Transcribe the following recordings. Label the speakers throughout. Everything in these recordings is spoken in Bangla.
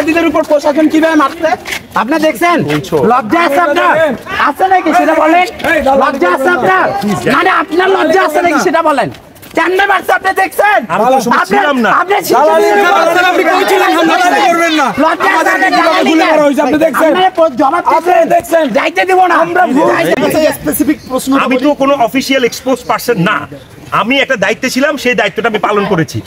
Speaker 1: শিক্ষার্থীদের উপর প্রশাসন কিভাবে মারছে আপনি দেখছেন? লজ্জা আছে আপনার? আছে নাকি সেটা বলেন। লজ্জা আছে আপনার? মানে আপনার লজ্জা আছে নাকি সেটা বলেন। কেমনে মারছে আপনি দেখছেন?
Speaker 2: আমি তো কোনো অফিসিয়াল এক্সপোজ পারসন না, আমি একটা দায়িত্বে ছিলাম, সেই দায়িত্বটা আমি পালন করেছি।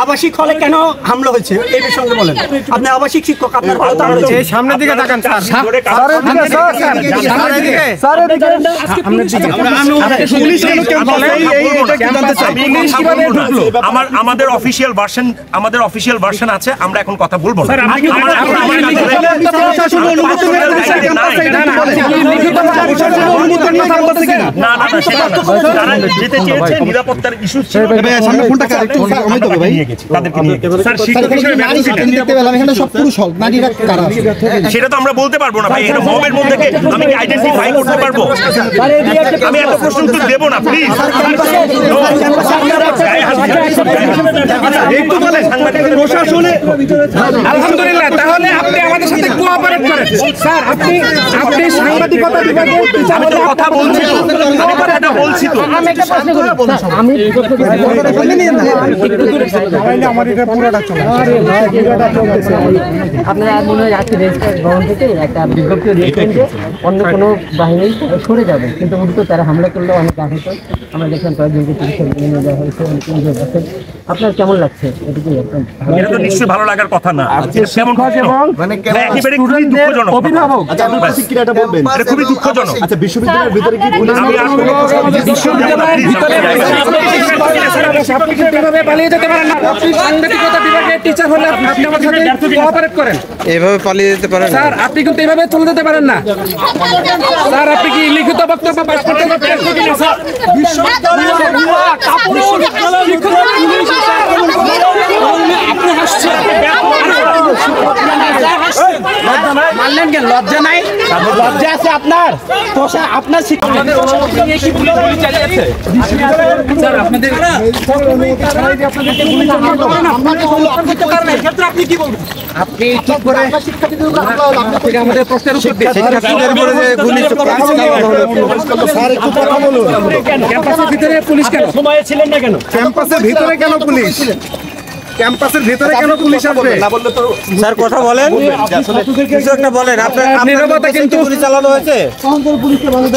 Speaker 3: আবাসিক হলে কেন হামলা হয়েছে এই বিষয়ে বলেন। আপনি আবাসিক শিক্ষক, আপনার
Speaker 1: সামনের দিকে তাকান
Speaker 2: আমাদের অফিসিয়াল ভার্সন আছে, আমরা এখন কথা বলবো না। যেতে চেয়েছে নিরাপত্তার ইস্যু ছিল, সেটা তো আমরা বলতে পারবো না ভাই। এটা মবের মধ্যে আমি কি আইডেন্টিফাই করতে পারবো? আমি এত প্রশ্ন উত্তর দেবো না প্লিজ।
Speaker 1: আলহামদুলিল্লাহ, তাহলে আপনি আমাদের সাথে কোঅপারেট করেন স্যার। আপনি সাংবাদিকতা বিভাগে
Speaker 2: কথা বলছি তো, বলছি তো।
Speaker 1: আমি একটা প্রশ্ন করি, আমি
Speaker 4: আপনারা মনে হয় আজকে রেজিস্টার ভবন থেকে একটা বিজ্ঞপ্তি দিয়েছেন যে অন্য কোনো বাহিনী সরে যাবে, কিন্তু উল্টো তারা হামলা করলেও অনেক আহত। আমরা দেখলাম কয়েকজনকে চিকিৎসা নিয়ে যাওয়া হয়েছে, অনেক ইনজুর্ড আছেন। আপনার কেমন লাগছে? এটা
Speaker 2: তো নিশ্চয়ই ভালো লাগার কথা না। একেবারে খুবই দুঃখজনক।
Speaker 3: অভিভাবক প্রতিক্রিয়াটা বলবেন।
Speaker 2: এটা খুবই দুঃখজনক।
Speaker 3: আচ্ছা, বিশ্ববিদ্যালয়ের ভিতরে কি
Speaker 1: এভাবে পালিয়ে যেতে পারেন স্যার? আপনি কিন্তু এভাবে চলে যেতে পারেন না স্যার। আপনি কি লিখিত বক্তব্য পাশ করতে পারবেন? মানলেন কেন? লজ্জা নাই? লজ্জা আছে আপনার? আপনার আপনি কি বলবেন? আপনি ঠিক করে আমাদের প্রশ্নের উত্তর দিন। ক্যাম্পাসের ভিতরে পুলিশ কেন? সময়ে ছিলেন না কেন?
Speaker 3: ক্যাম্পাসের ভিতরে কেন পুলিশ? ক্যাম্পাসের ভিতরে কেন পুলিশ আসবে? না বললে তো
Speaker 5: স্যার কথা বলেন, কিছু একটা বলেন। আপনার
Speaker 1: নিরাপত্তা কিন্তু
Speaker 5: গুলি চালানো হয়েছে,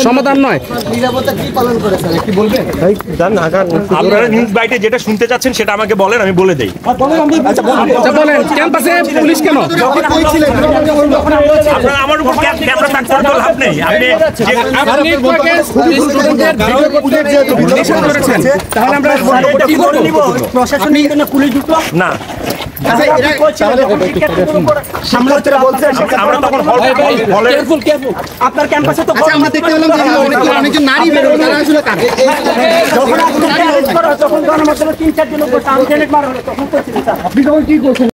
Speaker 1: সমাধান নয়।
Speaker 3: নিরাপত্তা কি পালন করে স্যার একটু বলবেন?
Speaker 2: আপনারা নিউজ বাইটে যেটা শুনতে চাচ্ছেন সেটা আমাকে বলেন, আমি বলে দেই।
Speaker 1: আচ্ছা বলেন, ক্যাম্পাসে পুলিশ কেন?
Speaker 2: আপনারা আমার উপর ক্যামেরা তাক করে তো লাভ নেই।
Speaker 1: আপনি তাহলে আমরা কি করব?
Speaker 3: প্রশাসনিক পুলিশ ঢুকলো
Speaker 2: না,
Speaker 3: আপনার ক্যাম্পাসে তো
Speaker 1: আমরা দেখতে পেলাম অনেকজন নারী বের হলো, তারা আসলে
Speaker 3: যখন গণমাধ্যমে 3-4 জন উপর মারা হলো তখন করছিলেন স্যার?
Speaker 1: আপনি কি করছেন?